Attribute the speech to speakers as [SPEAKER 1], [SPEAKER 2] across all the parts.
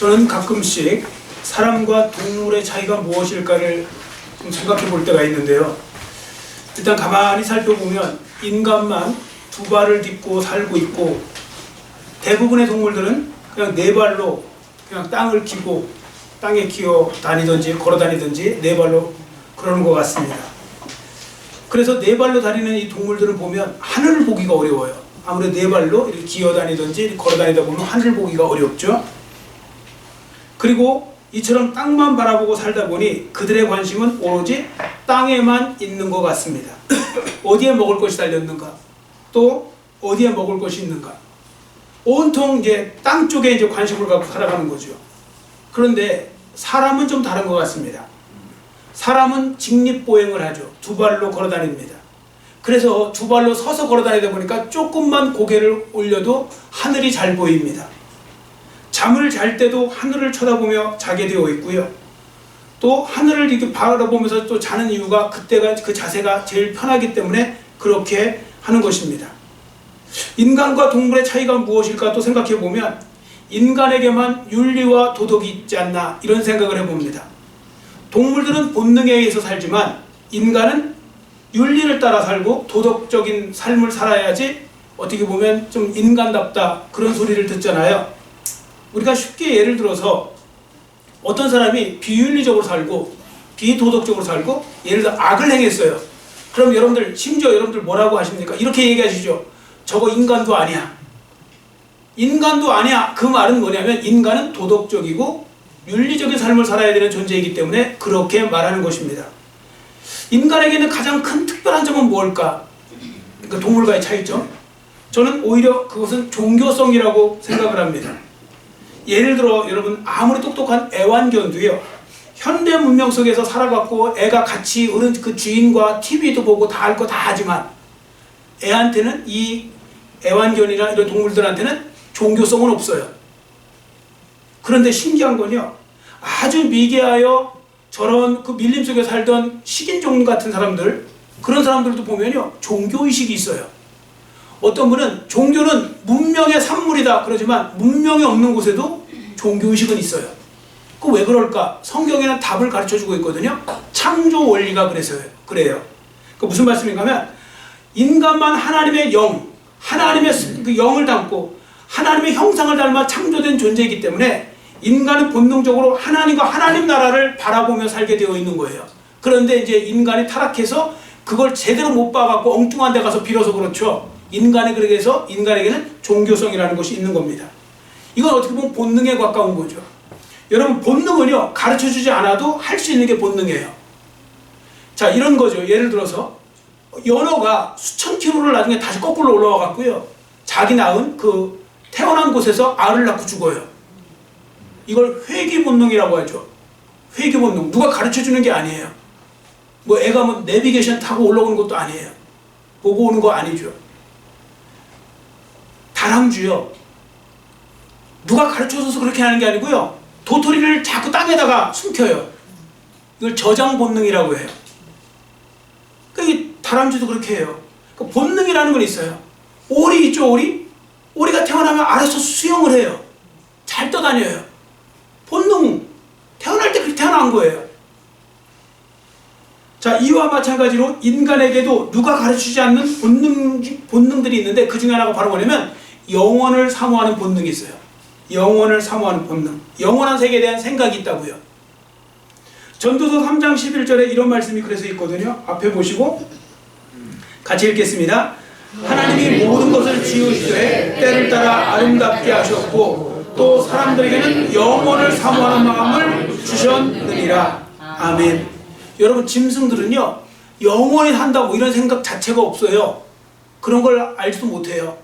[SPEAKER 1] 저는 가끔씩 사람과 동물의 차이가 무엇일까를 좀 생각해 볼 때가 있는데요. 일단 가만히 살펴보면 인간만 두 발을 딛고 살고 있고, 대부분의 동물들은 그냥 네 발로 그냥 땅을 기고 땅에 기어 다니든지 걸어 다니든지 네 발로 그러는 것 같습니다. 그래서 네 발로 다니는 이 동물들을 보면 하늘을 보기가 어려워요. 아무래도 네 발로 이렇게 기어 다니든지 걸어 다니다 보면 하늘을 보기가 어렵죠. 그리고 이처럼 땅만 바라보고 살다 보니 그들의 관심은 오로지 땅에만 있는 것 같습니다. 어디에 먹을 것이 달렸는가, 또 어디에 먹을 것이 있는가, 온통 이제 땅 쪽에 이제 관심을 갖고 살아가는 거죠. 그런데 사람은 좀 다른 것 같습니다. 사람은 직립보행을 하죠. 두 발로 걸어 다닙니다. 그래서 두 발로 서서 걸어 다니다 보니까 조금만 고개를 올려도 하늘이 잘 보입니다. 잠을 잘 때도 하늘을 쳐다보며 자게 되어 있고요. 또 하늘을 이렇게 바라보면서 또 자는 이유가 그때가 그 자세가 제일 편하기 때문에 그렇게 하는 것입니다. 인간과 동물의 차이가 무엇일까 또 생각해 보면 인간에게만 윤리와 도덕이 있지 않나 이런 생각을 해봅니다. 동물들은 본능에 의해서 살지만 인간은 윤리를 따라 살고 도덕적인 삶을 살아야지 어떻게 보면 좀 인간답다 그런 소리를 듣잖아요. 우리가 쉽게 예를 들어서 어떤 사람이 비윤리적으로 살고 비도덕적으로 살고 예를 들어 악을 행했어요. 그럼 여러분들 심지어 여러분들 뭐라고 하십니까? 이렇게 얘기하시죠. 저거 인간도 아니야. 인간도 아니야. 그 말은 뭐냐면 인간은 도덕적이고 윤리적인 삶을 살아야 되는 존재이기 때문에 그렇게 말하는 것입니다. 인간에게는 가장 큰 특별한 점은 뭘까? 그러니까 동물과의 차이점. 저는 오히려 그것은 종교성이라고 생각을 합니다. 예를 들어 여러분 아무리 똑똑한 애완견도요, 현대 문명 속에서 살아갖고 애가 같이 어른 그 주인과 TV도 보고 다 할 거 다 하지만 애한테는 이 애완견이나 이런 동물들한테는 종교성은 없어요. 그런데 신기한 건요, 아주 미개하여 저런 그 밀림 속에 살던 식인종 같은 사람들, 그런 사람들도 보면요 종교의식이 있어요. 어떤 분은 종교는 문명의 산물이다 그러지만 문명이 없는 곳에도 종교의식은 있어요. 그 왜 그럴까? 성경에는 답을 가르쳐주고 있거든요. 창조 원리가 그래요. 그 무슨 말씀인가 하면 인간만 하나님의 영, 하나님의 그 영을 담고 하나님의 형상을 닮아 창조된 존재이기 때문에 인간은 본능적으로 하나님과 하나님 나라를 바라보며 살게 되어 있는 거예요. 그런데 이제 인간이 타락해서 그걸 제대로 못 봐갖고 엉뚱한 데 가서 빌어서 그렇죠. 그래서 인간에게는 종교성이라는 것이 있는 겁니다. 이건 어떻게 보면 본능에 가까운 거죠. 여러분 본능은요 가르쳐주지 않아도 할 수 있는 게 본능이에요. 자, 이런 거죠. 예를 들어서 연어가 수천 킬로를 나중에 다시 거꾸로 올라와 갖고요 자기 낳은 그 태어난 곳에서 알을 낳고 죽어요. 이걸 회귀 본능이라고 하죠. 회귀 본능. 누가 가르쳐주는 게 아니에요. 뭐 애가 뭐 내비게이션 타고 올라오는 것도 아니에요. 보고 오는 거 아니죠. 다람쥐요, 누가 가르쳐줘서 그렇게 하는 게 아니고요 도토리를 자꾸 땅에다가 숨겨요. 이걸 저장 본능이라고 해요. 그러니까 다람쥐도 그렇게 해요. 그러니까 본능이라는 건 있어요. 오리 있죠, 오리? 오리가 태어나면 알아서 수영을 해요. 잘 떠다녀요. 본능, 태어날 때 그렇게 태어난 거예요. 자, 이와 마찬가지로 인간에게도 누가 가르치지 않는 본능들이 있는데 그 중에 하나가 바로 뭐냐면 영원을 사모하는 본능이 있어요. 영원을 사모하는 본능. 영원한 세계에 대한 생각이 있다고요. 전도서 3장 11절에 이런 말씀이 그래서 있거든요. 앞에 보시고 같이 읽겠습니다. 하나님이 모든 것을 지으시되 때를 따라 아름답게 하셨고 또 사람들에게는 영원을 사모하는 마음을 주셨느니라. 아멘. 여러분 짐승들은요 영원히 산다고 이런 생각 자체가 없어요. 그런 걸 알지도 못해요.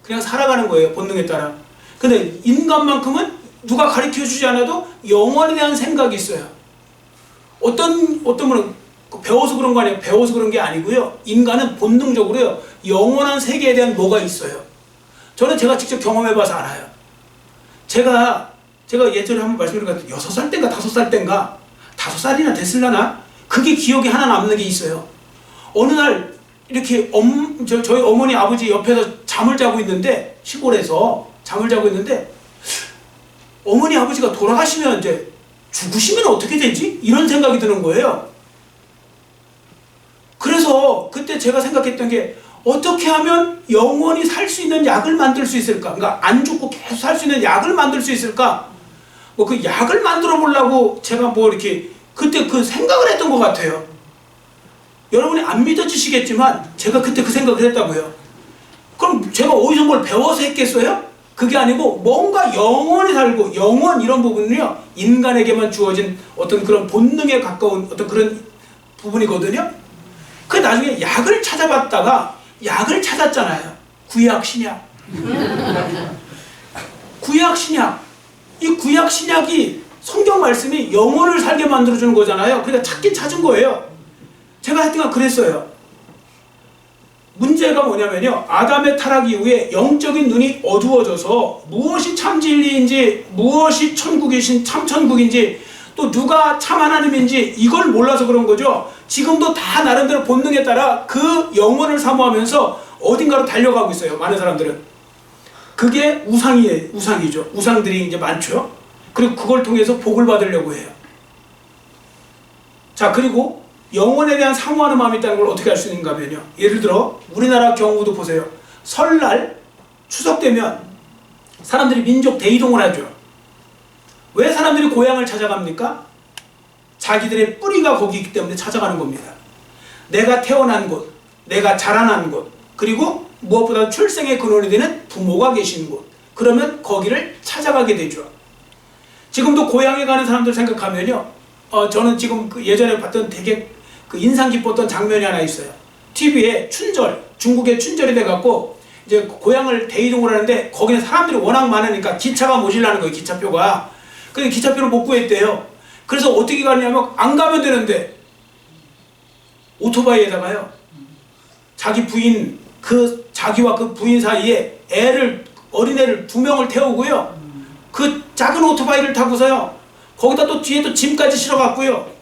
[SPEAKER 1] 그냥 살아가는 거예요, 본능에 따라. 근데 인간만큼은 누가 가르쳐주지 않아도 영원에 대한 생각이 있어요. 어떤 분은 배워서 그런 거 아니에요. 배워서 그런 게 아니고요, 인간은 본능적으로요 영원한 세계에 대한 뭐가 있어요. 저는 제가 직접 경험해봐서 알아요. 제가 예전에 한번 말씀드린 것 같아요. 6살 땐가 5살 땐가 5살이나 됐을라나 그게 기억에 하나 남는 게 있어요. 어느 날 이렇게 저희 어머니 아버지 옆에서 잠을 자고 있는데, 시골에서 잠을 자고 있는데 어머니 아버지가 돌아가시면 이제 죽으시면 어떻게 되지? 이런 생각이 드는 거예요. 그래서 그때 제가 생각했던 게 어떻게 하면 영원히 살 수 있는 약을 만들 수 있을까? 그러니까 안 죽고 계속 살 수 있는 약을 만들 수 있을까? 뭐 그 약을 만들어 보려고 제가 뭐 이렇게 그때 그 생각을 했던 것 같아요. 여러분이 안 믿어지시겠지만 제가 그때 그 생각을 했다고요. 그럼 제가 어디서 뭘 배워서 했겠어요? 그게 아니고 뭔가 영원히 살고, 영원 이런 부분은요 인간에게만 주어진 어떤 그런 본능에 가까운 어떤 그런 부분이거든요. 그 나중에 약을 찾아봤다가 약을 찾았잖아요. 구약 신약. 구약 신약. 이 구약 신약이 성경 말씀이 영혼을 살게 만들어주는 거잖아요. 그러니까 찾긴 찾은 거예요. 제가 하여튼 그랬어요. 문제가 뭐냐면요, 아담의 타락 이후에 영적인 눈이 어두워져서 무엇이 참 진리인지, 무엇이 천국이신 참 천국인지, 또 누가 참 하나님인지 이걸 몰라서 그런 거죠. 지금도 다 나름대로 본능에 따라 그 영혼을 사모하면서 어딘가로 달려가고 있어요. 많은 사람들은. 그게 우상이죠. 우상들이 이제 많죠. 그리고 그걸 통해서 복을 받으려고 해요. 자, 그리고 영혼에 대한 사모하는 마음이 있다는 걸 어떻게 알 수 있는가 하면요, 예를 들어 우리나라 경우도 보세요. 설날 추석 되면 사람들이 민족 대이동을 하죠. 왜 사람들이 고향을 찾아갑니까? 자기들의 뿌리가 거기 있기 때문에 찾아가는 겁니다. 내가 태어난 곳, 내가 자라난 곳, 그리고 무엇보다 출생의 근원이 되는 부모가 계신 곳, 그러면 거기를 찾아가게 되죠. 지금도 고향에 가는 사람들 생각하면요, 저는 지금 그 예전에 봤던 되게 그 인상 깊었던 장면이 하나 있어요. TV에 춘절, 중국에 춘절이 돼갖고 이제 고향을 대이동을 하는데 거기는 사람들이 워낙 많으니까 기차가 모자라는 거예요. 기차표가. 근데 기차표를 못 구했대요. 그래서 어떻게 가냐면 안 가면 되는데 오토바이에다가요, 자기 부인, 자기와 그 부인 사이에 어린애를 2명을 태우고요, 그 작은 오토바이를 타고서요, 거기다 또 뒤에 또 짐까지 실어갖고요,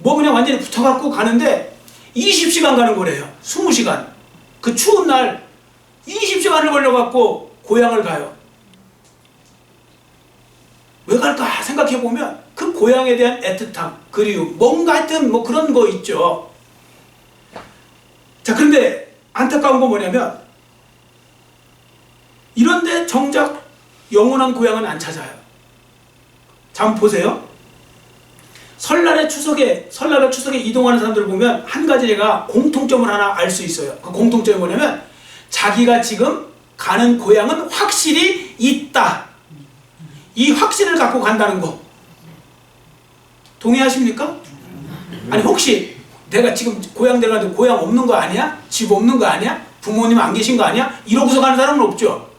[SPEAKER 1] 뭐 그냥 완전히 붙어갖고 가는데 20시간 가는 거래요. 20시간. 그 추운 날 20시간을 걸려갖고 고향을 가요. 왜 갈까 생각해보면 그 고향에 대한 애틋함, 그리움, 뭔가 하여튼 뭐 그런 거 있죠. 자, 그런데 안타까운 건 뭐냐면 이런데 정작 영원한 고향은 안 찾아요. 자, 한번 보세요. 설날에 추석에 이동하는 사람들을 보면 한 가지가 공통점을 하나 알 수 있어요. 그 공통점이 뭐냐면 자기가 지금 가는 고향은 확실히 있다. 이 확신을 갖고 간다는 거. 동의하십니까? 아니, 혹시 내가 지금 고향 내려가는데 고향 없는 거 아니야? 집 없는 거 아니야? 부모님 안 계신 거 아니야? 이러고서 가는 사람은 없죠.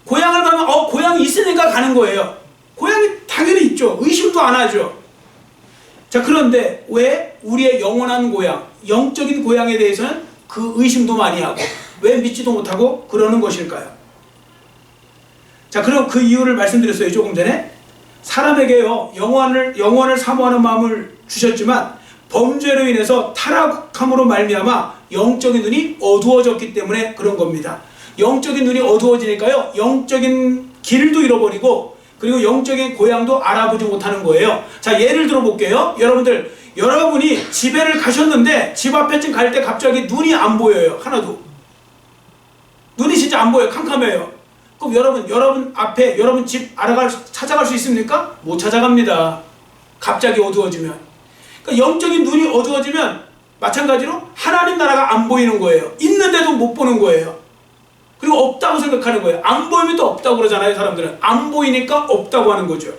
[SPEAKER 1] 고향을 가면 고향이 있으니까 가는 거예요. 고향이 당연히 있죠. 의심도 안 하죠. 자, 그런데 왜 우리의 영원한 고향, 영적인 고향에 대해서는 그 의심도 많이 하고 왜 믿지도 못하고 그러는 것일까요? 자, 그럼 그 이유를 말씀드렸어요. 조금 전에. 사람에게요, 영원을 사모하는 마음을 주셨지만 범죄로 인해서 타락함으로 말미암아 영적인 눈이 어두워졌기 때문에 그런 겁니다. 영적인 눈이 어두워지니까요, 영적인 길도 잃어버리고 그리고 영적인 고향도 알아보지 못하는 거예요. 자, 예를 들어 볼게요. 여러분이 집에를 가셨는데 집 앞에쯤 갈 때 갑자기 눈이 안 보여요. 하나도. 눈이 진짜 안 보여요. 캄캄해요. 그럼 여러분 앞에 여러분 집 찾아갈 수 있습니까? 못 찾아갑니다. 갑자기 어두워지면. 그러니까 영적인 눈이 어두워지면 마찬가지로 하나님 나라가 안 보이는 거예요. 있는데도 못 보는 거예요. 그리고 없다고 생각하는 거예요. 안 보이면 또 없다고 그러잖아요. 사람들은 안 보이니까 없다고 하는 거죠.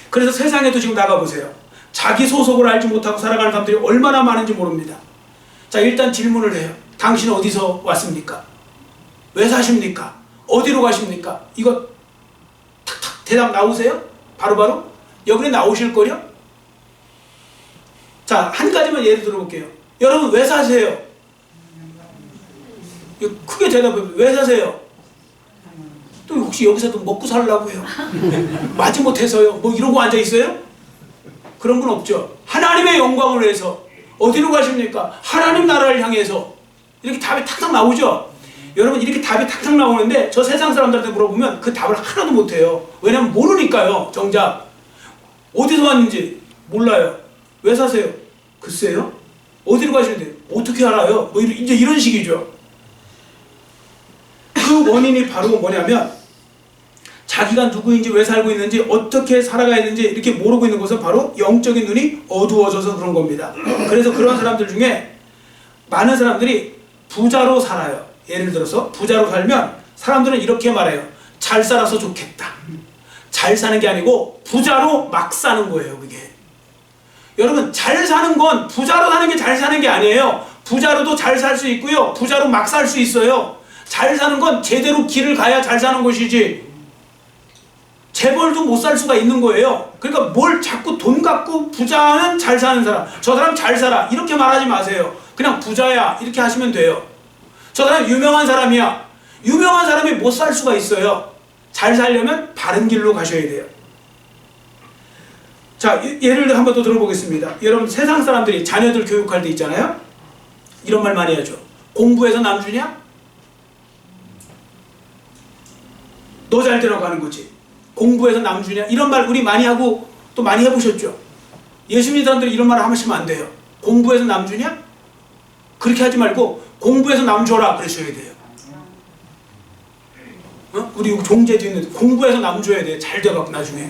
[SPEAKER 1] 그래서 세상에도 지금 나가보세요. 자기 소속을 알지 못하고 살아가는 사람들이 얼마나 많은지 모릅니다. 자, 일단 질문을 해요. 당신 어디서 왔습니까? 왜 사십니까? 어디로 가십니까? 이거 탁탁 대답 나오세요? 바로바로? 여기에 나오실 거요? 자, 한 가지만 예를 들어볼게요. 여러분 왜 사세요? 크게 대답해요. 왜 사세요? 또 혹시 여기서도 먹고 살려고 해요? 마지못해서요? 뭐 이러고 앉아있어요? 그런 건 없죠. 하나님의 영광을 위해서. 어디로 가십니까? 하나님 나라를 향해서. 이렇게 답이 탁탁 나오죠. 여러분 이렇게 답이 탁탁 나오는데 저 세상 사람들한테 물어보면 그 답을 하나도 못해요. 왜냐면 모르니까요. 정작 어디서 왔는지 몰라요. 왜 사세요? 글쎄요. 어디로 가시는데 어떻게 알아요? 뭐 이제 이런 식이죠. 그 원인이 바로 뭐냐면 자기가 누구인지 왜 살고 있는지 어떻게 살아가야 되는지 이렇게 모르고 있는 것은 바로 영적인 눈이 어두워져서 그런 겁니다. 그래서 그런 사람들 중에 많은 사람들이 부자로 살아요. 예를 들어서 부자로 살면 사람들은 이렇게 말해요. 잘 살아서 좋겠다. 잘 사는 게 아니고 부자로 막 사는 거예요. 그게. 여러분 잘 사는 건 부자로 사는 게 잘 사는 게 아니에요. 부자로도 잘 살 수 있고요. 부자로 막 살 수 있어요. 잘 사는 건 제대로 길을 가야 잘 사는 것이지 재벌도 못 살 수가 있는 거예요. 그러니까 뭘 자꾸 돈 갖고 부자는 잘 사는 사람, 저 사람 잘 살아 이렇게 말하지 마세요. 그냥 부자야 이렇게 하시면 돼요. 저 사람 유명한 사람이야. 유명한 사람이 못 살 수가 있어요. 잘 살려면 바른 길로 가셔야 돼요. 자, 예를 한 번 더 들어보겠습니다. 여러분 세상 사람들이 자녀들 교육할 때 있잖아요. 이런 말 많이 하죠. 공부해서 남 주냐? 너 잘 되라고 하는 거지. 공부해서 남 주냐? 이런 말 우리 많이 하고 또 많이 해보셨죠? 예수 믿는 사람들이 이런 말을 하시면 안 돼요. 공부해서 남 주냐? 그렇게 하지 말고 공부해서 남 줘라 그러셔야 돼요. 우리 종제도 있는데 공부해서 남 줘야 돼요. 잘 돼갖고 나중에.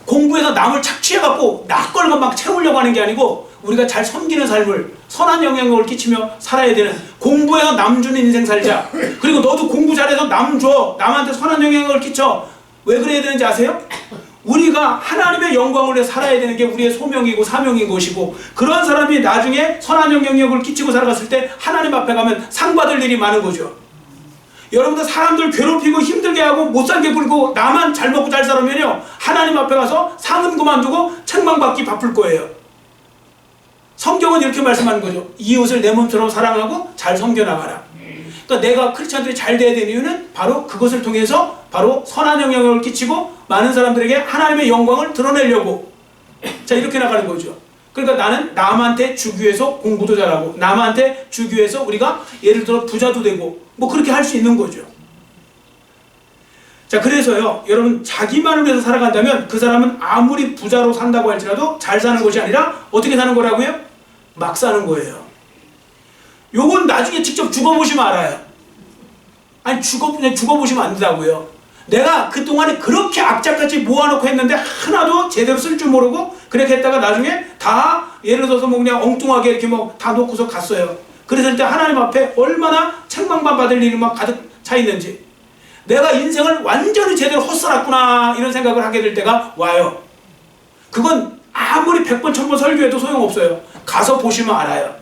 [SPEAKER 1] 공부해서 남을 착취해갖고 낯걸고 막 채우려고 하는 게 아니고 우리가 잘 섬기는 삶을 선한 영향력을 끼치며 살아야 되는 공부해서 남 주는 인생 살자. 그리고 너도 공부 잘해서 남 줘. 남한테 선한 영향력을 끼쳐. 왜 그래야 되는지 아세요? 우리가 하나님의 영광을 위해 살아야 되는 게 우리의 소명이고 사명인 것이고 그런 사람이 나중에 선한 영향력을 끼치고 살아갔을 때 하나님 앞에 가면 상 받을 일이 많은 거죠. 여러분들 사람들 괴롭히고 힘들게 하고 못살게 굴고 나만 잘 먹고 잘 살면요 하나님 앞에 가서 상은 그만두고 책망받기 바쁠 거예요. 성경은 이렇게 말씀하는 거죠. 이웃을 내 몸처럼 사랑하고 잘 섬겨나가라. 그러니까 내가 크리스찬들이 잘 돼야 되는 이유는 바로 그것을 통해서 바로 선한 영향력을 끼치고 많은 사람들에게 하나님의 영광을 드러내려고 자 이렇게 나가는 거죠. 그러니까 나는 남한테 주기 위해서 공부도 잘하고 남한테 주기 위해서 우리가 예를 들어 부자도 되고 뭐 그렇게 할 수 있는 거죠. 자 그래서요 여러분 자기만을 위해서 살아간다면 그 사람은 아무리 부자로 산다고 할지라도 잘 사는 것이 아니라 어떻게 사는 거라고요? 막 사는 거예요. 요건 나중에 직접 죽어보시면 알아요. 아니 죽어보시면 안 된다고요. 내가 그동안에 그렇게 악착같이 모아놓고 했는데 하나도 제대로 쓸 줄 모르고 그렇게 했다가 나중에 다 예를 들어서 뭐 그냥 엉뚱하게 이렇게 뭐 다 놓고서 갔어요. 그랬을 때 하나님 앞에 얼마나 책망만 받을 일이 막 가득 차 있는지 내가 인생을 완전히 제대로 헛살았구나 이런 생각을 하게 될 때가 와요. 그건 아무리 100번 1000번 설교해도 소용없어요. 가서 보시면 알아요.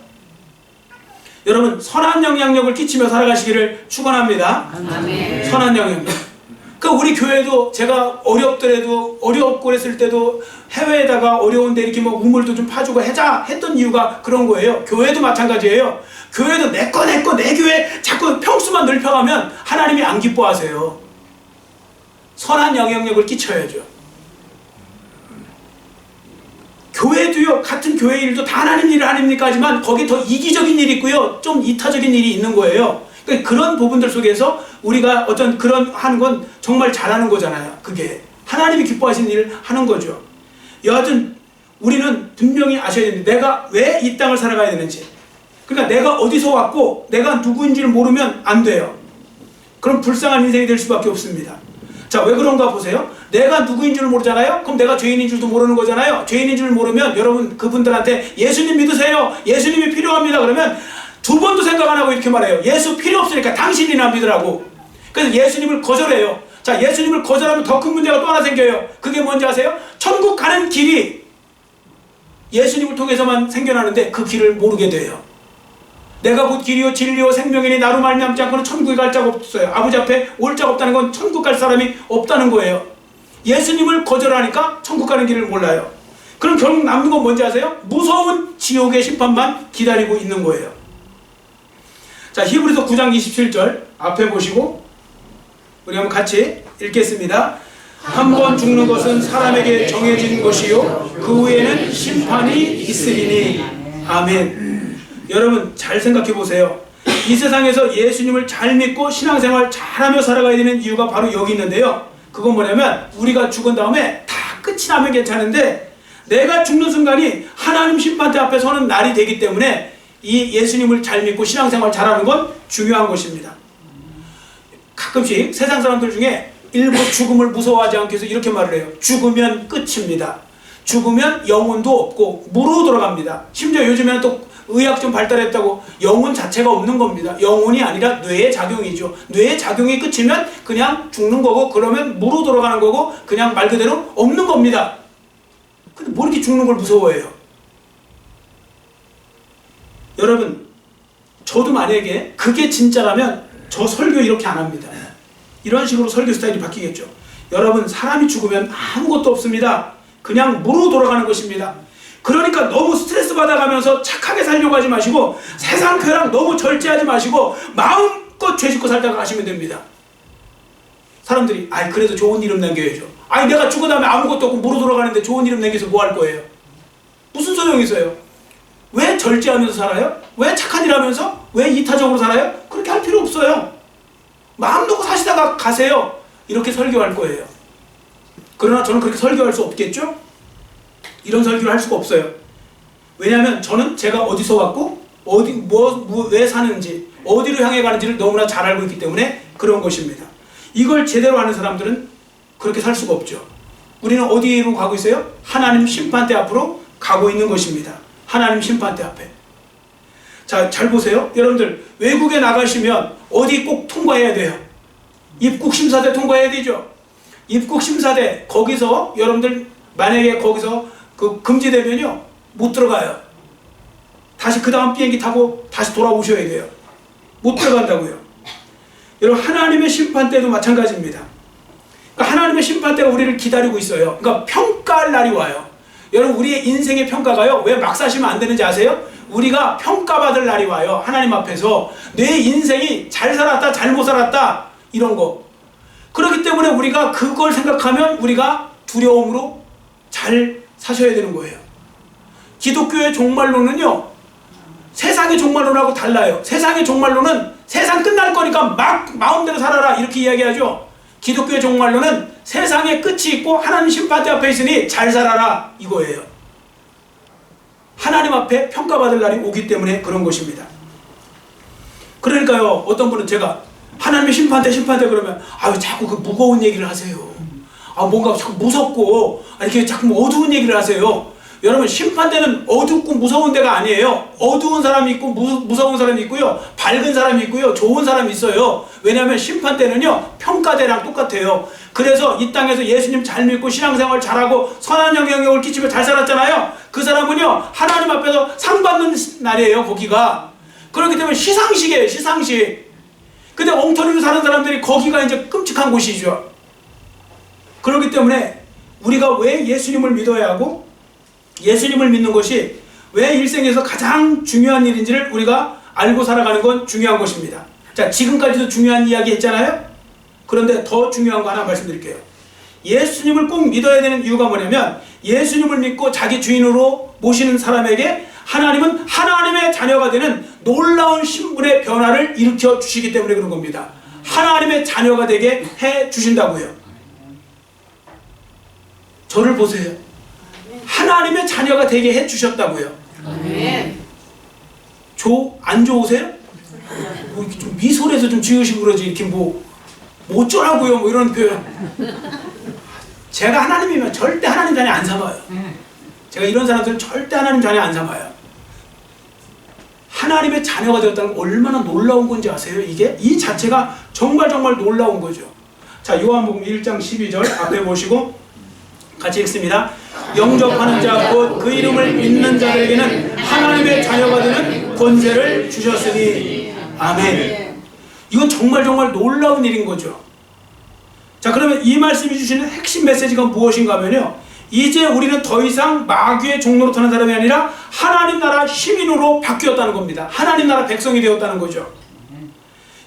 [SPEAKER 1] 여러분 선한 영향력을 끼치며 살아가시기를 축원합니다.
[SPEAKER 2] 아멘.
[SPEAKER 1] 선한 영향력. 그 우리 교회도 제가 어렵더라도 어렵고 그랬을 때도 해외에다가 어려운데 이렇게 뭐 우물도 좀 파주고 해자 했던 이유가 그런 거예요. 교회도 마찬가지예요. 교회도 내 교회 자꾸 평수만 넓혀가면 하나님이 안 기뻐하세요. 선한 영향력을 끼쳐야죠. 교회도요 같은 교회 일도 다 하나님 일을 아닙니까 하지만 거기 더 이기적인 일이 있고요 좀 이타적인 일이 있는 거예요. 그러니까 그런 부분들 속에서 우리가 어떤 그런 하는 건 정말 잘하는 거잖아요. 그게 하나님이 기뻐하시는 일을 하는 거죠. 여하튼 우리는 분명히 아셔야 됩니다. 내가 왜 이 땅을 살아가야 되는지. 그러니까 내가 어디서 왔고 내가 누구인지를 모르면 안 돼요. 그럼 불쌍한 인생이 될 수밖에 없습니다. 자, 왜 그런가 보세요. 내가 누구인 줄 모르잖아요. 그럼 내가 죄인인 줄도 모르는 거잖아요. 죄인인 줄 모르면 여러분 그분들한테 예수님 믿으세요. 예수님이 필요합니다. 그러면 두 번도 생각 안 하고 이렇게 말해요. 예수 필요 없으니까 당신이나 믿으라고. 그래서 예수님을 거절해요. 자, 예수님을 거절하면 더 큰 문제가 또 하나 생겨요. 그게 뭔지 아세요? 천국 가는 길이 예수님을 통해서만 생겨나는데 그 길을 모르게 돼요. 내가 곧 길이요 진리요 생명이니 나로 말미암지 않고는 천국에 갈 자가 없어요. 아버지 앞에 올 자가 없다는 건 천국 갈 사람이 없다는 거예요. 예수님을 거절하니까 천국 가는 길을 몰라요. 그럼 결국 남는 건 뭔지 아세요? 무서운 지옥의 심판만 기다리고 있는 거예요. 자, 히브리서 9장 27절 앞에 보시고 우리 한번 같이 읽겠습니다. 한 번 죽는 것은 사람에게 정해진 것이요 그 후에는 심판이 있으리니. 아멘. 여러분 잘 생각해 보세요. 이 세상에서 예수님을 잘 믿고 신앙생활 잘하며 살아가야 되는 이유가 바로 여기 있는데요. 그건 뭐냐면 우리가 죽은 다음에 다 끝이 나면 괜찮은데 내가 죽는 순간이 하나님 심판대 앞에 서는 날이 되기 때문에 이 예수님을 잘 믿고 신앙생활 잘하는 건 중요한 것입니다. 가끔씩 세상 사람들 중에 일부 죽음을 무서워하지 않기 위해서 이렇게 말을 해요. 죽으면 끝입니다. 죽으면 영혼도 없고 무로 돌아갑니다. 심지어 요즘에는 또 의학 좀 발달했다고 영혼 자체가 없는 겁니다. 영혼이 아니라 뇌의 작용이죠. 뇌의 작용이 끝이면 그냥 죽는 거고 그러면 무로 돌아가는 거고 그냥 말 그대로 없는 겁니다. 근데 뭐 이렇게 죽는 걸 무서워해요? 여러분, 저도 만약에 그게 진짜라면 저 설교 이렇게 안 합니다. 이런 식으로 설교 스타일이 바뀌겠죠. 여러분, 사람이 죽으면 아무것도 없습니다. 그냥 무로 돌아가는 것입니다. 그러니까 너무 스트레스 받아가면서 착하게 살려고 하지 마시고 세상 쾌락 너무 절제하지 마시고 마음껏 죄짓고 살다가 가시면 됩니다. 사람들이 아이 그래도 좋은 이름 남겨야죠. 아니 내가 죽은 다음에 아무것도 없고 무로 돌아가는데 좋은 이름 남겨서 뭐 할 거예요? 무슨 소용이 있어요? 왜 절제하면서 살아요? 왜 착한 일 하면서? 왜 이타적으로 살아요? 그렇게 할 필요 없어요. 마음 놓고 사시다가 가세요. 이렇게 설교할 거예요. 그러나 저는 그렇게 설교할 수 없겠죠? 이런 설교를 할 수가 없어요. 왜냐하면 저는 제가 어디서 왔고 왜 사는지 어디로 향해 가는지를 너무나 잘 알고 있기 때문에 그런 것입니다. 이걸 제대로 아는 사람들은 그렇게 살 수가 없죠. 우리는 어디로 가고 있어요? 하나님 심판대 앞으로 가고 있는 것입니다. 하나님 심판대 앞에. 자, 잘 보세요. 여러분들 외국에 나가시면 어디 꼭 통과해야 돼요? 입국심사대 통과해야 되죠. 입국심사대 거기서 여러분들 만약에 거기서 그 금지되면요 못 들어가요. 다시 그 다음 비행기 타고 다시 돌아오셔야 돼요. 못 들어간다고요. 여러분 하나님의 심판대도 마찬가지입니다. 그러니까 하나님의 심판대가 우리를 기다리고 있어요. 그러니까 평가할 날이 와요. 여러분 우리의 인생의 평가가요 왜 막 사시면 안 되는지 아세요? 우리가 평가받을 날이 와요. 하나님 앞에서 내 인생이 잘 살았다 잘못 살았다 이런 거. 그렇기 때문에 우리가 그걸 생각하면 우리가 두려움으로 잘 사셔야 되는 거예요. 기독교의 종말론은요 세상의 종말론하고 달라요. 세상의 종말론은 세상 끝날 거니까 막 마음대로 살아라 이렇게 이야기하죠. 기독교의 종말론은 세상에 끝이 있고 하나님 심판대 앞에 있으니 잘 살아라 이거예요. 하나님 앞에 평가받을 날이 오기 때문에 그런 것입니다. 그러니까요 어떤 분은 제가 하나님의 심판대 그러면 아유 자꾸 그 무거운 얘기를 하세요. 아 뭔가 자꾸 무섭고 이렇게 자꾸 어두운 얘기를 하세요. 여러분 심판대는 어둡고 무서운 데가 아니에요. 어두운 사람이 있고 무서운 사람이 있고요. 밝은 사람이 있고요. 좋은 사람이 있어요. 왜냐하면 심판대는요 평가대랑 똑같아요. 그래서 이 땅에서 예수님 잘 믿고 신앙생활 잘하고 선한 영향력을 끼치며 잘 살았잖아요. 그 사람은요 하나님 앞에서 상 받는 날이에요. 거기가. 그렇기 때문에 시상식이에요. 시상식. 근데 엉터리로 사는 사람들이 거기가 이제 끔찍한 곳이죠. 그렇기 때문에 우리가 왜 예수님을 믿어야 하고 예수님을 믿는 것이 왜 일생에서 가장 중요한 일인지를 우리가 알고 살아가는 건 중요한 것입니다. 자, 지금까지도 중요한 이야기 했잖아요. 그런데 더 중요한 거 하나 말씀드릴게요. 예수님을 꼭 믿어야 되는 이유가 뭐냐면 예수님을 믿고 자기 주인으로 모시는 사람에게 하나님은 하나님의 자녀가 되는 놀라운 신분의 변화를 일으켜 주시기 때문에 그런 겁니다. 하나님의 자녀가 되게 해 주신다고요. 저를 보세요. 하나님의 자녀가 되게 해 주셨다고요. 안 좋으세요? 뭐 이렇게 좀 미소에서 좀 지으시고 그러지 이렇게 뭐 어쩌라고요 뭐 이런 표현. 제가 하나님이면 절대 하나님 자녀 안 삼아요. 제가 이런 사람들은 절대 하나님 자녀 안 삼아요. 하나님의 자녀가 되었다는 건 얼마나 놀라운 건지 아세요? 이게 이 자체가 정말 놀라운 거죠. 자, 요한복음 1장 12절 앞에 보시고 같이 읽습니다. 영접하는 자 곧 그 이름을 믿는 자에게는 하나님의 자녀가 되는 권세를 주셨으니 아멘. 이건 정말 놀라운 일인 거죠. 자, 그러면 이 말씀이 주시는 핵심 메시지가 무엇인가 하면요 이제 우리는 더 이상 마귀의 종로로 타는 사람이 아니라 하나님 나라 시민으로 바뀌었다는 겁니다. 하나님 나라 백성이 되었다는 거죠.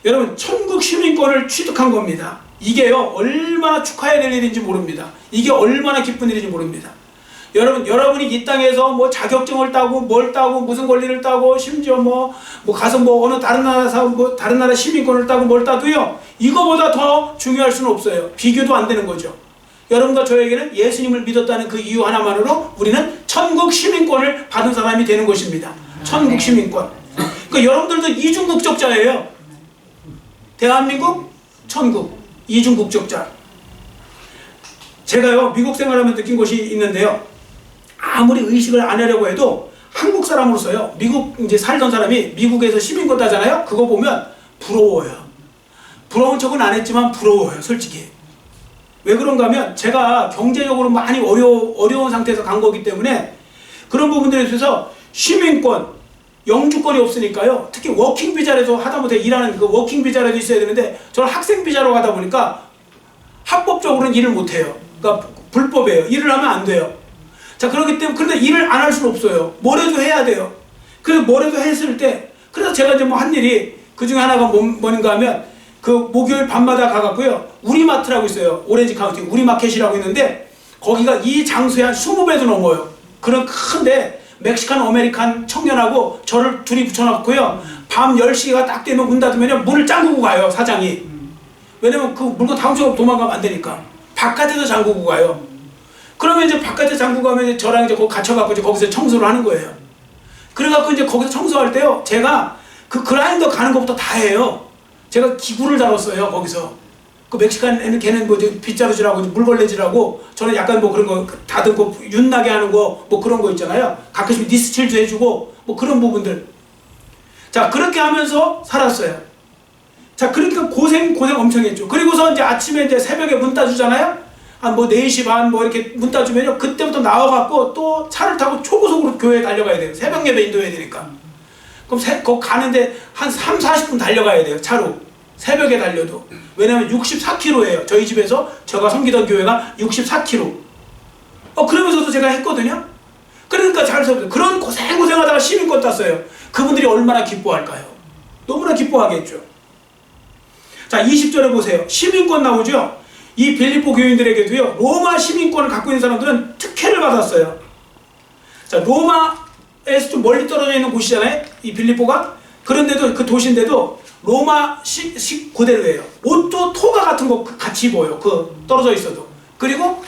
[SPEAKER 1] 여러분 천국 시민권을 취득한 겁니다. 이게요 얼마나 축하해야 될 일인지 모릅니다. 이게 얼마나 기쁜 일인지 모릅니다. 여러분이 이 땅에서 뭐 자격증을 따고 뭘 따고 무슨 권리를 따고 심지어 뭐 가서 뭐 어느 다른 나라 뭐 다른 나라 시민권을 따고 뭘 따도요. 이거보다 더 중요할 수는 없어요. 비교도 안 되는 거죠. 여러분과 저에게는 예수님을 믿었다는 그 이유 하나만으로 우리는 천국 시민권을 받은 사람이 되는 것입니다. 천국 시민권. 그러니까 여러분들도 이중 국적자예요. 대한민국, 천국, 이중 국적자. 제가요 미국 생활하면서 느낀 것이 있는데요. 아무리 의식을 안 하려고 해도 한국 사람으로서요 미국 이제 살던 사람이 미국에서 시민권 따잖아요. 그거 보면 부러워요. 부러운 척은 안 했지만 부러워요, 솔직히. 왜 그런가 하면 제가 경제적으로 많이 어려운 상태에서 간 거기 때문에 그런 부분들에 있어서 시민권, 영주권이 없으니까요. 특히 워킹 비자라도 하다못해 일하는 그 워킹 비자라도 있어야 되는데 저는 학생 비자로 가다 보니까 합법적으로는 일을 못 해요. 그러니까 불법이에요. 일을 하면 안 돼요. 자, 그렇기 때문에 근데 일을 안 할 수는 없어요. 뭐라도 해야 돼요. 그래서 뭐라도 했을 때 그래서 제가 이제 뭐 한 일이 그 중에 하나가 뭔가 하면 그 목요일 밤마다 가갖고요. 우리마트라고 있어요. 오렌지 카운티 우리마켓이라고 있는데 거기가 이 장소에 한 20배도 넘어요. 그런 큰데 멕시칸 아메리칸 청년하고 저를 둘이 붙여놓고요. 밤 10시가 딱 되면 문 닫으면 문을 잠그고 가요, 사장이. 왜냐면 그 물건 다 훔쳐가고 도망가면 안 되니까. 바깥에서 잠그고 가요. 그러면 이제 바깥에 잠그고 가면 이제 저랑 이제 거기 갇혀갖고 이제 거기서 청소를 하는 거예요. 그래갖고 이제 거기서 청소할 때요. 제가 그 그라인더 가는 것부터 다 해요. 제가 기구를 다뤘어요, 거기서. 그 멕시칸에는 걔는 뭐 빗자루질하고 물걸레질하고 저는 약간 뭐 그런 거 다듬고 윤나게 하는 거 뭐 그런 거 있잖아요. 가끔씩 니스칠도 해주고 뭐 그런 부분들. 자, 그렇게 하면서 살았어요. 자, 그러니까 고생 엄청 했죠. 그리고서 이제 아침에 이제 새벽에 문 따주잖아요. 한 뭐 4시 반 뭐 이렇게 문 따주면요. 그때부터 나와갖고 또 차를 타고 초고속으로 교회에 달려가야 돼요. 새벽 예배 인도해야 되니까. 그럼 거기 가는데 한 3, 40분 달려가야 돼요. 차로. 새벽에 달려도. 왜냐면 64km예요. 저희 집에서 제가 섬기던 교회가 64km. 그러면서도 제가 했거든요. 그러니까 잘 살았어요. 그런 고생하다가 시민권 땄어요. 그분들이 얼마나 기뻐할까요? 너무나 기뻐하겠죠. 자, 20절에 보세요. 시민권 나오죠? 이 빌립보 교인들에게도요. 로마 시민권을 갖고 있는 사람들은 특혜를 받았어요. 자, 로마에서 좀 멀리 떨어져 있는 곳이잖아요. 이 빌립보가. 그런데도 그 도시인데도 로마식 그대로예요. 옷도 토가 같은 거 같이 입어요. 그 떨어져 있어도. 그리고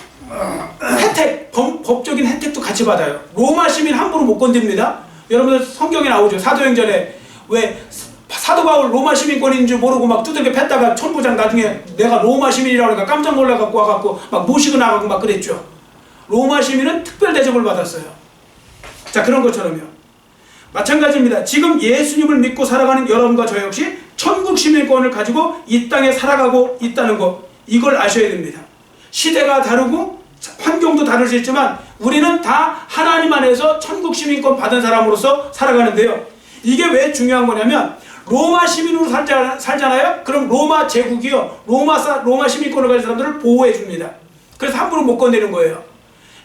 [SPEAKER 1] 혜택, 법적인 혜택도 같이 받아요. 로마 시민 함부로 못 건듭니다. 여러분들 성경에 나오죠. 사도행전에 왜 사도 바울 로마 시민권인 줄 모르고 막 두들겨 팼다가 천부장 나중에 내가 로마 시민이라고 하니까 깜짝 놀라갖고 와갖고 막 모시고 나가고 막 그랬죠. 로마 시민은 특별 대접을 받았어요. 자, 그런 것처럼요. 마찬가지입니다. 지금 예수님을 믿고 살아가는 여러분과 저 역시 천국 시민권을 가지고 이 땅에 살아가고 있다는 것, 이걸 아셔야 됩니다. 시대가 다르고 환경도 다를 수 있지만 우리는 다 하나님 안에서 천국 시민권 받은 사람으로서 살아가는데요. 이게 왜 중요한 거냐면 로마 시민으로 살잖아요. 그럼 로마 제국이요. 로마 시민권을 가진 사람들을 보호해 줍니다. 그래서 함부로 못 건드리는 거예요.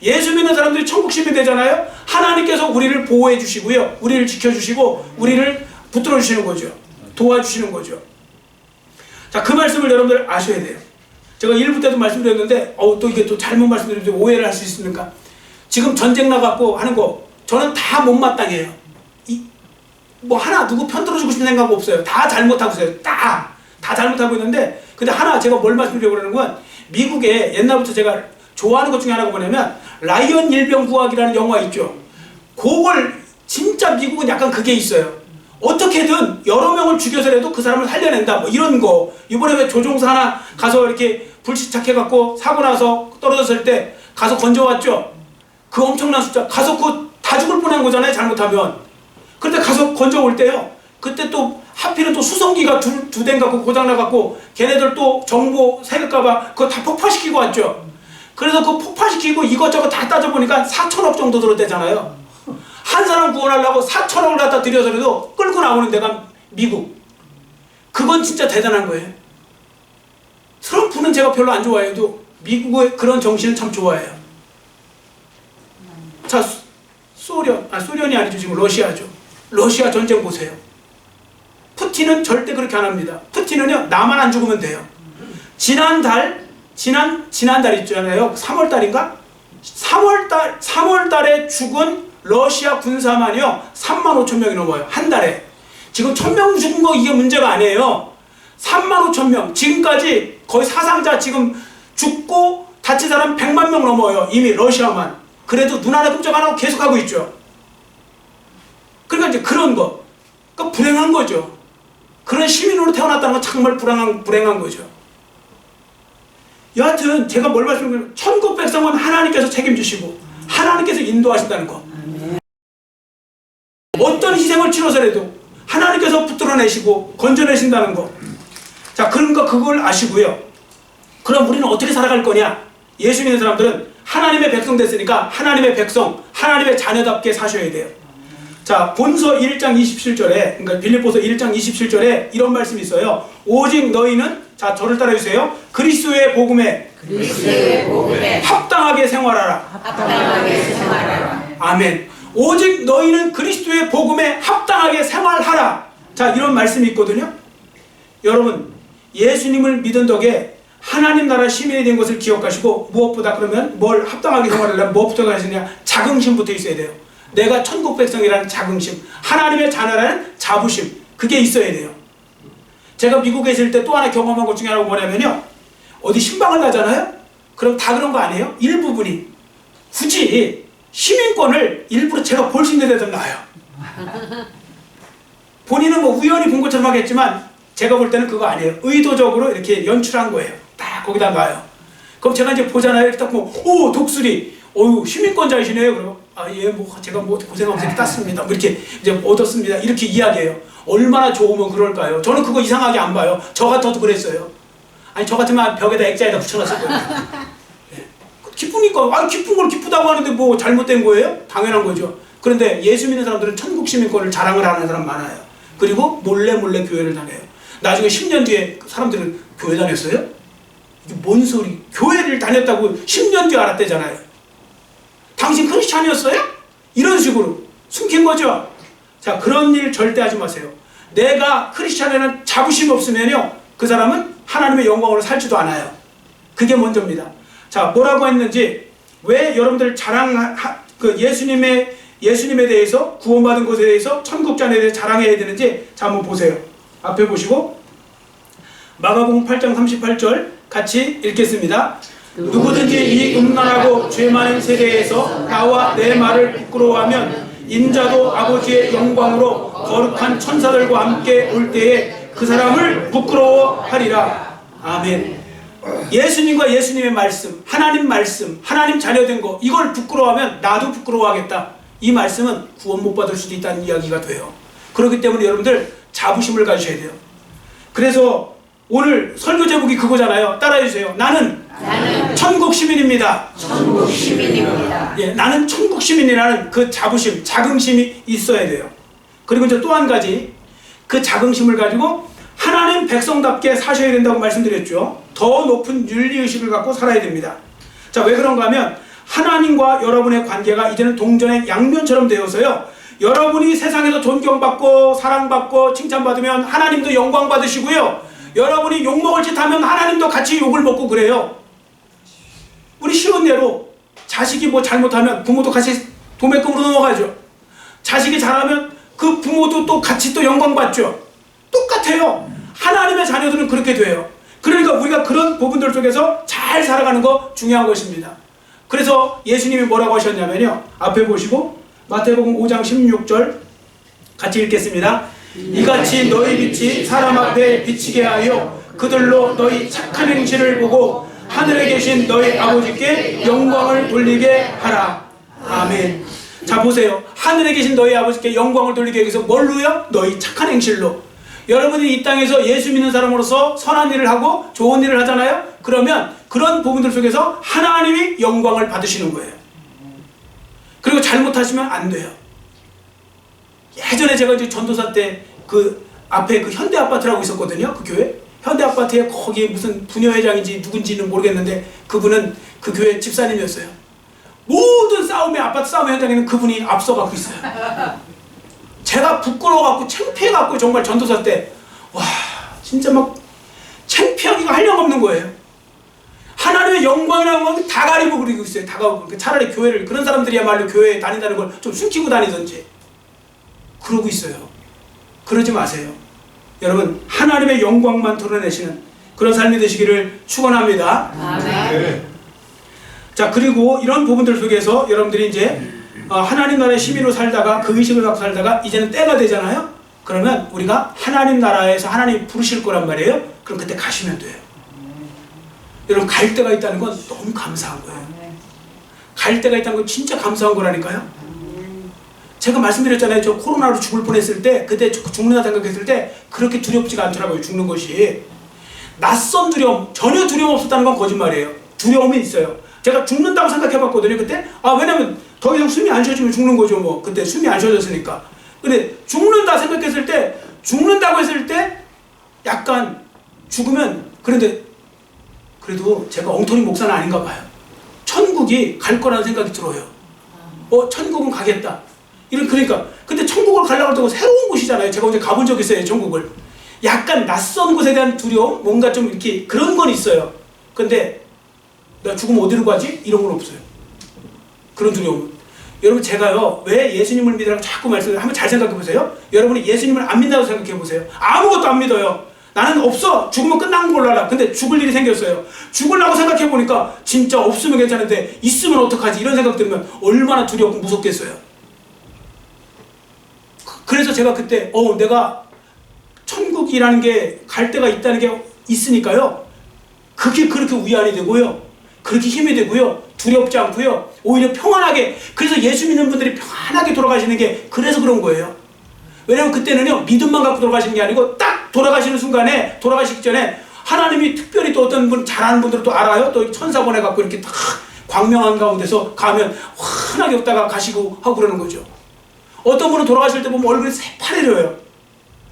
[SPEAKER 1] 예수 믿는 사람들이 천국 시민 되잖아요. 하나님께서 우리를 보호해 주시고요. 우리를 지켜주시고 우리를 붙들어 주시는 거죠. 도와주시는 거죠. 자, 그 말씀을 여러분들 아셔야 돼요. 제가 1부 때도 말씀드렸는데 또 이게 또 잘못 말씀드리면 오해를 할 수 있으니까 지금 전쟁 나갖고 하는 거 저는 다 못마땅해요. 뭐 하나 누구 편들어주고 싶은 생각 없어요. 다 잘못하고 있어요. 다 잘못하고 있는데 근데 하나 제가 뭘 말씀드리려고 그러는 건 미국에 옛날부터 제가 좋아하는 것 중에 하나가 뭐냐면 라이언 일병구하기라는 영화 있죠. 그걸 진짜 미국은 약간 그게 있어요. 어떻게든 여러 명을 죽여서라도 그 사람을 살려낸다 뭐 이런 거. 이번에 왜 조종사 하나 가서 이렇게 불시착해갖고 사고 나서 떨어졌을 때 가서 건져왔죠. 그 엄청난 숫자 가서 그 다 죽을 뻔한 거잖아요. 잘못하면. 그때 가서 건져올 때요. 그때 또 하필은 또 수송기가 두 대인가 고장나갖고 걔네들 또 정보 새길까봐 그거 다 폭파시키고 왔죠. 그래서 그 폭파시키고 이것저것 다 따져보니까 4천억 정도 들었대잖아요. 한 사람 구원하려고 4천억을 갖다 들여서라도 끌고 나오는 데가 미국. 그건 진짜 대단한 거예요. 트럼프는 제가 별로 안 좋아해도 미국의 그런 정신은 참 좋아해요. 자, 소련이 아니죠. 지금 러시아죠. 러시아 전쟁 보세요. 푸틴은 절대 그렇게 안 합니다. 푸틴은요, 나만 안 죽으면 돼요. 지난달 있잖아요. 3월달인가? 3월 달에 죽은 러시아 군사만이요 35,000명이 넘어요. 한 달에. 지금 1,000명 죽은 거 이게 문제가 아니에요. 35,000명. 지금까지 거의 사상자 지금 죽고 다친 사람 100만 명 넘어요. 이미 러시아만. 그래도 눈 하나 끔찍 안 하고 계속하고 있죠. 그러니까 이제 그런 거. 그러니까 불행한 거죠. 그런 시민으로 태어났다는 건 정말 불행한 거죠. 여하튼 제가 뭘 말씀드리면 천국 백성은 하나님께서 책임지시고 하나님께서 인도하신다는 거. 어떤 희생을 치러서라도 하나님께서 붙들어내시고 건져내신다는 거. 자, 그러니까 그걸 아시고요. 그럼 우리는 어떻게 살아갈 거냐? 예수 믿는 사람들은 하나님의 백성 됐으니까 하나님의 백성, 하나님의 자녀답게 사셔야 돼요. 자, 본서 1장 27절에, 그러니까 빌립보서 1장 27절에 이런 말씀이 있어요. 오직 너희는, 자, 저를 따라해주세요. 그리스도의 복음에 합당하게 생활하라. 아멘. 오직 너희는 그리스도의 복음에 합당하게 생활하라. 자, 이런 말씀이 있거든요. 여러분, 예수님을 믿은 덕에 하나님 나라 시민이 된 것을 기억하시고, 무엇보다 그러면 뭘 합당하게 생활하려면 무엇부터 하시냐? 자긍심부터 있어야 돼요. 내가 천국 백성이라는 자긍심, 하나님의 자녀라는 자부심, 그게 있어야 돼요. 제가 미국에 있을 때 또 하나 경험한 것 중에 하나가 뭐냐면요, 어디 신방을 가잖아요? 그럼 다 그런 거 아니에요? 일부분이 굳이 시민권을 일부러 제가 볼 수 있는 데서 놔요. 본인은 뭐 우연히 본 것처럼 하겠지만 제가 볼 때는 그거 아니에요. 의도적으로 이렇게 연출한 거예요. 딱 거기다 놔요. 그럼 제가 이제 보잖아요. 이렇게 딱 보면, 오, 독수리, 어유 시민권자이시네요. 그러면 예, 뭐 제가 뭐 고생하면서 이렇게 땄습니다. 뭐 이렇게 이제 얻었습니다. 이렇게 이야기해요. 얼마나 좋으면 그럴까요? 저는 그거 이상하게 안 봐요. 저 같아도 그랬어요. 아니, 저 같으면 벽에다 액자에다 붙여놨을 거예요. 네. 기쁘니까, 기쁜 걸 기쁘다고 하는데 뭐 잘못된 거예요? 당연한 거죠. 그런데 예수 믿는 사람들은 천국 시민권을 자랑을 하는 사람 많아요. 그리고 몰래 교회를 다녀요. 나중에 10년 뒤에 사람들은 교회 다녔어요? 이게 뭔 소리? 교회를 다녔다고 10년 뒤에 알았대잖아요. 당신 크리스찬이었어요? 이런 식으로 숨긴 거죠. 자, 그런 일 절대 하지 마세요. 내가 크리스찬에는 자부심이 없으면요, 그 사람은 하나님의 영광으로 살지도 않아요. 그게 먼저입니다. 자, 뭐라고 했는지, 왜 여러분들 예수님에 대해서, 구원받은 것에 대해서, 천국자에 대해서 자랑해야 되는지, 자, 한번 보세요. 앞에 보시고, 마가복음 8장 38절 같이 읽겠습니다. 누구든지 이 음란하고 죄 많은 세대에서 나와 내 말을 부끄러워하면 인자도 아버지의 영광으로 거룩한 천사들과 함께 올 때에 그 사람을 부끄러워하리라. 아멘. 예수님과 예수님의 말씀, 하나님 자녀된 거, 이걸 부끄러워하면 나도 부끄러워하겠다. 이 말씀은 구원 못 받을 수도 있다는 이야기가 돼요. 그렇기 때문에 여러분들 자부심을 가지셔야 돼요. 그래서 오늘 설교 제목이 그거잖아요. 따라해주세요. 나는 천국 시민입니다. 예, 나는 천국 시민이라는 그 자부심, 자긍심이 있어야 돼요. 그리고 이제 또 한 가지, 그 자긍심을 가지고 하나님 백성답게 사셔야 된다고 말씀드렸죠. 더 높은 윤리의식을 갖고 살아야 됩니다. 자, 왜 그런가 하면 하나님과 여러분의 관계가 이제는 동전의 양면처럼 되어서요, 여러분이 세상에서 존경받고 사랑받고 칭찬받으면 하나님도 영광 받으시고요, 여러분이 욕먹을 짓 하면 하나님도 같이 욕을 먹고 그래요. 우리 쉬운 예로 자식이 뭐 잘못하면 부모도 같이 도매금으로 넘어가죠. 자식이 잘하면 그 부모도 또 같이 또 영광 받죠. 똑같아요. 하나님의 자녀들은 그렇게 돼요. 그러니까 우리가 그런 부분들 속에서 잘 살아가는 거 중요한 것입니다. 그래서 예수님이 뭐라고 하셨냐면요, 앞에 보시고 마태복음 5장 16절 같이 읽겠습니다. 이같이 너희 빛이 사람 앞에 비치게 하여 그들로 너희 착한 행실을 보고 하늘에 계신 너희 아버지께 영광을 돌리게 하라. 아멘. 자, 보세요. 하늘에 계신 너희 아버지께 영광을 돌리게 하기 위해서 뭘로요? 너희 착한 행실로. 여러분이 이 땅에서 예수 믿는 사람으로서 선한 일을 하고 좋은 일을 하잖아요? 그러면 그런 부분들 속에서 하나님이 영광을 받으시는 거예요. 그리고 잘못하시면 안 돼요. 예전에 제가 이제 전도사 때 그 앞에 그 현대 아파트라고 있었거든요. 그 교회. 현대 아파트에 거기 무슨 부녀회장인지 누군지는 모르겠는데 그분은 그 교회 집사님이었어요. 모든 싸움에, 아파트 싸움의 현장에는 그분이 앞서가고 있어요. 제가 부끄러워갖고 창피해갖고 정말 전도사 때, 와, 진짜 막 창피하기가 한량없는 거예요. 하나님의 영광이라는 건 다 가리고 그리고 있어요. 다 가리고. 차라리 교회를, 그런 사람들이야말로 교회에 다닌다는 걸 좀 숨기고 다니든지 그러고 있어요. 그러지 마세요. 여러분, 하나님의 영광만 드러내시는 그런 삶이 되시기를 축원합니다.
[SPEAKER 2] 아멘.
[SPEAKER 1] 자, 그리고 이런 부분들 속에서 여러분들이 이제 하나님 나라의 시민으로 살다가 그 의식을 갖고 살다가 이제는 때가 되잖아요. 그러면 우리가 하나님 나라에서 하나님이 부르실 거란 말이에요. 그럼 그때 가시면 돼요. 여러분, 갈 때가 있다는 건 너무 감사한 거예요. 갈 때가 있다는 건 진짜 감사한 거라니까요. 제가 말씀드렸잖아요. 저 코로나로 죽을 뻔했을 때, 그때 죽는다 생각했을 때 그렇게 두렵지가 않더라고요. 죽는 것이. 낯선 두려움, 전혀 두려움 없었다는 건 거짓말이에요. 두려움이 있어요. 제가 죽는다고 생각해봤거든요. 그때 왜냐면 더 이상 숨이 안 쉬어지면 죽는 거죠. 뭐 그때 숨이 안 쉬어졌으니까. 근데 죽는다 생각했을 때, 죽는다고 했을 때 약간 죽으면, 그런데 그래도 제가 엉터리 목사는 아닌가 봐요. 천국이 갈 거라는 생각이 들어요. 천국은 가겠다. 그러니까 근데 천국을 가려고 하고 새로운 곳이잖아요. 제가 언제 가본 적 있어요, 천국을. 약간 낯선 곳에 대한 두려움, 뭔가 좀 이렇게 그런 건 있어요. 근데 나 죽으면 어디로 가지? 이런 건 없어요. 그런 두려움. 여러분, 제가요, 왜 예수님을 믿으라고 자꾸 말씀을 한번 잘 생각해 보세요. 여러분이 예수님을 안 믿는다고 생각해 보세요. 아무것도 안 믿어요. 나는 없어. 죽으면 끝난 걸로 알아. 근데 죽을 일이 생겼어요. 죽으려고 생각해 보니까 진짜 없으면 괜찮은데 있으면 어떡하지? 이런 생각 들으면 얼마나 두렵고 무섭겠어요. 그래서 제가 그때 내가 천국이라는 게 갈 때가 있다는 게 있으니까요. 그게 그렇게 위안이 되고요. 그렇게 힘이 되고요. 두렵지 않고요. 오히려 평안하게, 그래서 예수 믿는 분들이 평안하게 돌아가시는 게 그래서 그런 거예요. 왜냐면 그때는요, 믿음만 갖고 돌아가시는 게 아니고 딱 돌아가시는 순간에, 돌아가시기 전에 하나님이 특별히 또 어떤 분, 잘하는 분들은 또 알아요. 또 천사 보내갖고 이렇게 딱 광명한 가운데서 가면 환하게 웃다가 가시고 하고 그러는 거죠. 어떤 분은 돌아가실 때 보면 얼굴이 새파래져요.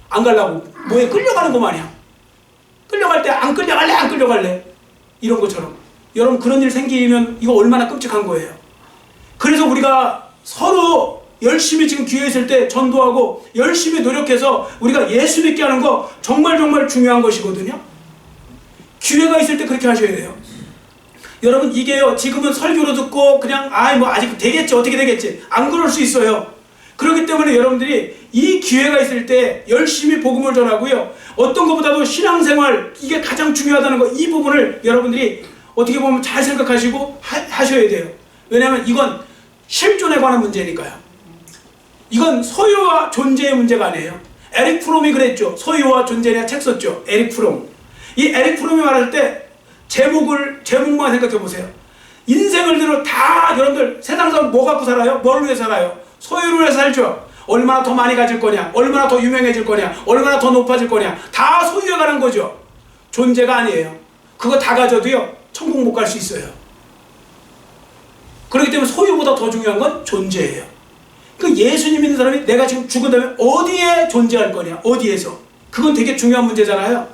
[SPEAKER 1] 안 가려고. 뭐에 끌려가는 거 마냥. 끌려갈 때 안 끌려갈래? 안 끌려갈래? 이런 것처럼. 여러분, 그런 일 생기면 이거 얼마나 끔찍한 거예요. 그래서 우리가 서로 열심히 지금 기회 있을 때 전도하고 열심히 노력해서 우리가 예수 믿게 하는 거 정말 중요한 것이거든요. 기회가 있을 때 그렇게 하셔야 돼요. 여러분, 이게요, 지금은 설교로 듣고 그냥 뭐 아직 되겠지, 어떻게 되겠지, 안 그럴 수 있어요. 그렇기 때문에 여러분들이 이 기회가 있을 때 열심히 복음을 전하고요, 어떤 것보다도 신앙생활, 이게 가장 중요하다는 거, 이 부분을 여러분들이 어떻게 보면 잘 생각하시고 하셔야 돼요. 왜냐하면 이건 실존에 관한 문제니까요. 이건 소유와 존재의 문제가 아니에요. 에릭 프롬이 그랬죠. 소유와 존재냐 책 썼죠. 에릭 프롬. 이 에릭 프롬이 말할 때 제목만 생각해 보세요. 인생을 들어 다 여러분들 세상에서 뭐 갖고 살아요? 뭘 위해 살아요? 소유를 위해 살죠. 얼마나 더 많이 가질 거냐, 얼마나 더 유명해질 거냐, 얼마나 더 높아질 거냐, 다 소유에 관한 거죠. 존재가 아니에요. 그거 다 가져도요, 천국 못 갈 수 있어요. 그렇기 때문에 소유보다 더 중요한 건 존재예요. 그 예수님 믿는 사람이 내가 지금 죽은 다음에 어디에 존재할 거냐, 어디에서. 그건 되게 중요한 문제잖아요.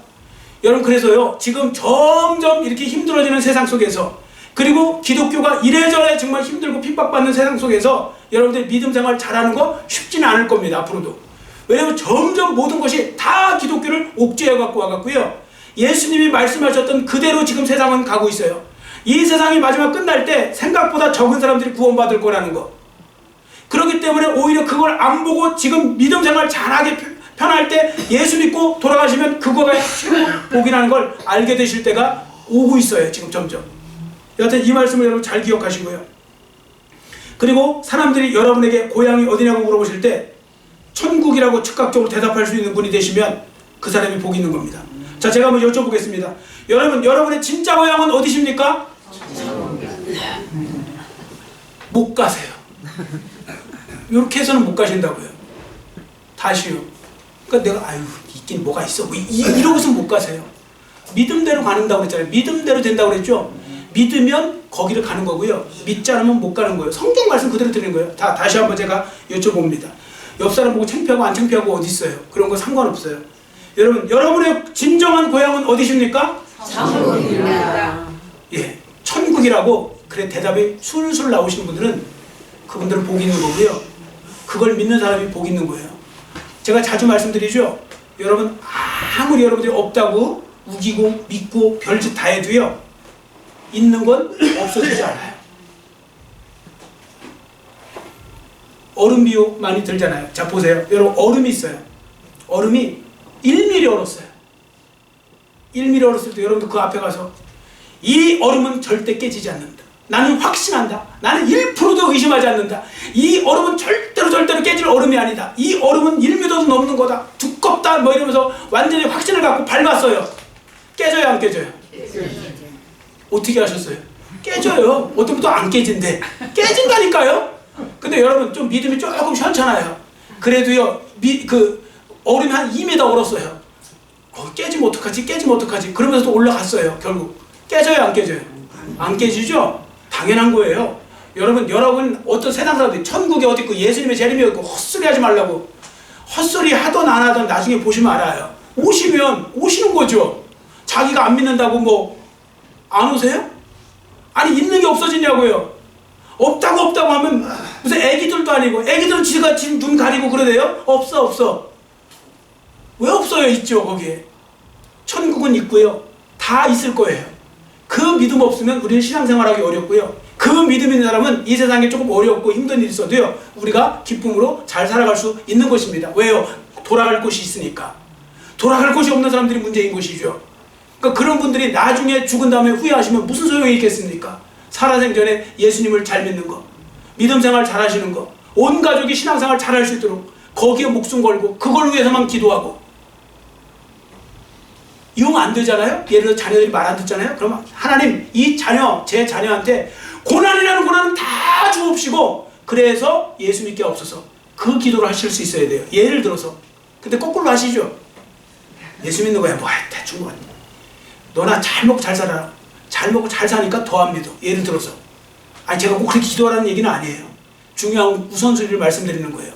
[SPEAKER 1] 여러분, 그래서요, 지금 점점 이렇게 힘들어지는 세상 속에서, 그리고 기독교가 이래저래 정말 힘들고 핍박받는 세상 속에서 여러분들이 믿음 생활 잘하는 거 쉽지는 않을 겁니다, 앞으로도. 왜냐하면 점점 모든 것이 다 기독교를 옥죄해 갖고 와갖고요, 예수님이 말씀하셨던 그대로 지금 세상은 가고 있어요. 이 세상이 마지막 끝날 때 생각보다 적은 사람들이 구원받을 거라는 거. 그렇기 때문에 오히려 그걸 안 보고 지금 믿음 생활 잘하게 편할 때 예수 믿고 돌아가시면 그거가 최고 복이라는 걸 알게 되실 때가 오고 있어요, 지금 점점. 여하튼 이 말씀을 여러분 잘 기억하시고요. 그리고 사람들이 여러분에게 고향이 어디냐고 물어보실 때 천국이라고 즉각적으로 대답할 수 있는 분이 되시면 그 사람이 복이 있는 겁니다. 자, 제가 한번 여쭤보겠습니다. 여러분의 진짜 고향은 어디십니까? 못 가세요. 이렇게 해서는 못 가신다고요. 다시요. 그러니까 내가 있긴 뭐가 있어, 이러고서 못 가세요. 믿음대로 가는다고 그랬잖아요. 믿음대로 된다고 그랬죠. 믿으면 거기를 가는 거고요, 믿지 않으면 못 가는 거예요. 성경 말씀 그대로 드리는 거예요. 다시 한번 제가 여쭤봅니다. 옆 사람 보고 창피하고 안 창피하고 어디 있어요? 그런 거 상관없어요. 여러분의 진정한 고향은 어디십니까?
[SPEAKER 2] 천국입니다.
[SPEAKER 1] 예, 천국이라고 그래 대답이 술술 나오시는 분들은 그분들은 복이 있는 거고요, 그걸 믿는 사람이 복이 있는 거예요. 제가 자주 말씀드리죠. 여러분, 아무리 여러분들이 없다고 우기고 믿고 별짓 다 해도요, 있는 건 없어지지 않아요. 얼음 비유 많이 들잖아요. 자 보세요. 여러분 얼음이 있어요. 얼음이 1mm 얼었어요. 1mm 얼었을 때 여러분도 그 앞에 가서 이 얼음은 절대 깨지지 않는다. 나는 확신한다. 나는 1%도 의심하지 않는다. 이 얼음은 절대로 깨질 얼음이 아니다. 이 얼음은 1m도 넘는 거다. 두껍다 뭐 이러면서 완전히 확신을 갖고 밟았어요. 깨져요 안 깨져요? 어떻게 하셨어요? 깨져요. 어떤 분도 안 깨진대. 깨진다니까요. 근데 여러분 좀 믿음이 조금 현찮아요. 그래도요 그 얼음이 한 2m 얼었어요. 깨지면 어떡하지? 깨지면 어떡하지? 그러면서 또 올라갔어요. 결국 깨져요 안 깨져요? 안 깨지죠? 당연한 거예요. 여러분 어떤 세상 사람들이 천국에 어디 있고 예수님의 재림이 있고 헛소리 하지 말라고 헛소리 하던 안 하던 나중에 보시면 알아요. 오시면 오시는 거죠. 자기가 안 믿는다고 뭐 안 오세요? 아니 있는 게 없어지냐고요. 없다고 하면 무슨 애기들도 아니고 애기들은 지가 지금 눈 가리고 그러대요? 없어. 왜 없어요? 있죠 거기에. 천국은 있고요. 다 있을 거예요. 그 믿음 없으면 우리는 신앙생활하기 어렵고요. 그 믿음 있는 사람은 이 세상에 조금 어렵고 힘든 일이 있어도요 우리가 기쁨으로 잘 살아갈 수 있는 것입니다. 왜요? 돌아갈 곳이 있으니까. 돌아갈 곳이 없는 사람들이 문제인 것이죠. 그러니까 그런 분들이 나중에 죽은 다음에 후회하시면 무슨 소용이 있겠습니까? 살아생전에 예수님을 잘 믿는 거, 믿음생활 잘 하시는 거, 온 가족이 신앙생활 잘 할 수 있도록 거기에 목숨 걸고 그걸 위해서만 기도하고. 이용 안 되잖아요? 예를 들어 자녀들이 말 안 듣잖아요? 그러면 하나님 이 자녀, 제 자녀한테 고난이라는 고난은 다 주옵시고 그래서 예수 믿게 없어서 그 기도를 하실 수 있어야 돼요. 예를 들어서. 근데 거꾸로 하시죠. 예수 믿는 거야 뭐 대충 뭐 너나 잘 먹고 잘 살아라. 잘 먹고 잘 사니까 더 안 믿어. 예를 들어서. 아니 제가 꼭 그렇게 기도하라는 얘기는 아니에요. 중요한 우선순위를 말씀드리는 거예요.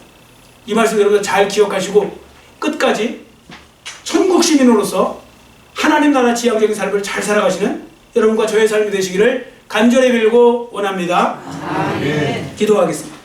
[SPEAKER 1] 이 말씀 여러분 잘 기억하시고 끝까지 천국 시민으로서 하나님 나라 지향적인 삶을 잘 살아가시는 여러분과 저의 삶이 되시기를 간절히 빌고 원합니다.
[SPEAKER 2] 아멘.
[SPEAKER 1] 기도하겠습니다.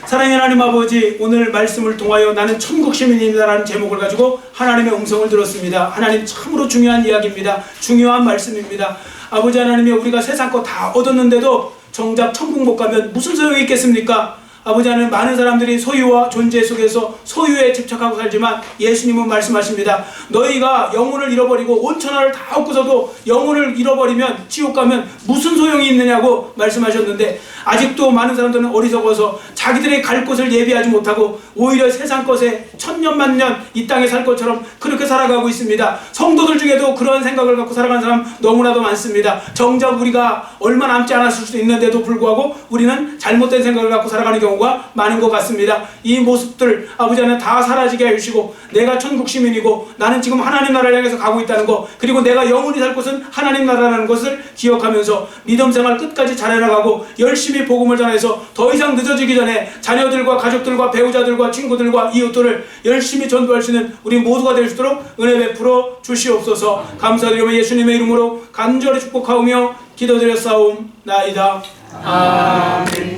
[SPEAKER 1] 사랑의 하나님 아버지, 오늘 말씀을 통하여 나는 천국 시민입니다라는 제목을 가지고 하나님의 음성을 들었습니다. 하나님 참으로 중요한 이야기입니다. 중요한 말씀입니다. 아버지 하나님이 우리가 세상 거 다 얻었는데도 정작 천국 못 가면 무슨 소용이 있겠습니까? 아버지 하나님, 많은 사람들이 소유와 존재 속에서 소유에 집착하고 살지만 예수님은 말씀하십니다. 너희가 영혼을 잃어버리고 온 천하를 다 얻고서도 영혼을 잃어버리면 지옥 가면 무슨 소용이 있느냐고 말씀하셨는데, 아직도 많은 사람들은 어리석어서 자기들의 갈 곳을 예비하지 못하고 오히려 세상 것에 천년만년 이 땅에 살 것처럼 그렇게 살아가고 있습니다. 성도들 중에도 그런 생각을 갖고 살아가는 사람 너무나도 많습니다. 정작 우리가 얼마 남지 않았을 수도 있는데도 불구하고 우리는 잘못된 생각을 갖고 살아가는 경우가 많은 것 같습니다. 이 모습들 아버지 하나님 다 사라지게 해주시고, 내가 천국 시민이고 나는 지금 하나님 나라를 향해서 가고 있다는 거, 그리고 내가 영원히 살 곳은 하나님 나라라는 것을 기억하면서 믿음 생활 끝까지 잘해나가고 열심히 복음을 전해서 더 이상 늦어지기 전에 자녀들과 가족들과 배우자들과 친구들과 이웃들을 열심히 전도할 수 있는 우리 모두가 될 수 있도록 은혜 베풀어 주시옵소서. 감사드리며 예수님의 이름으로 간절히 축복하오며 기도드렸사옵나이다. 아멘.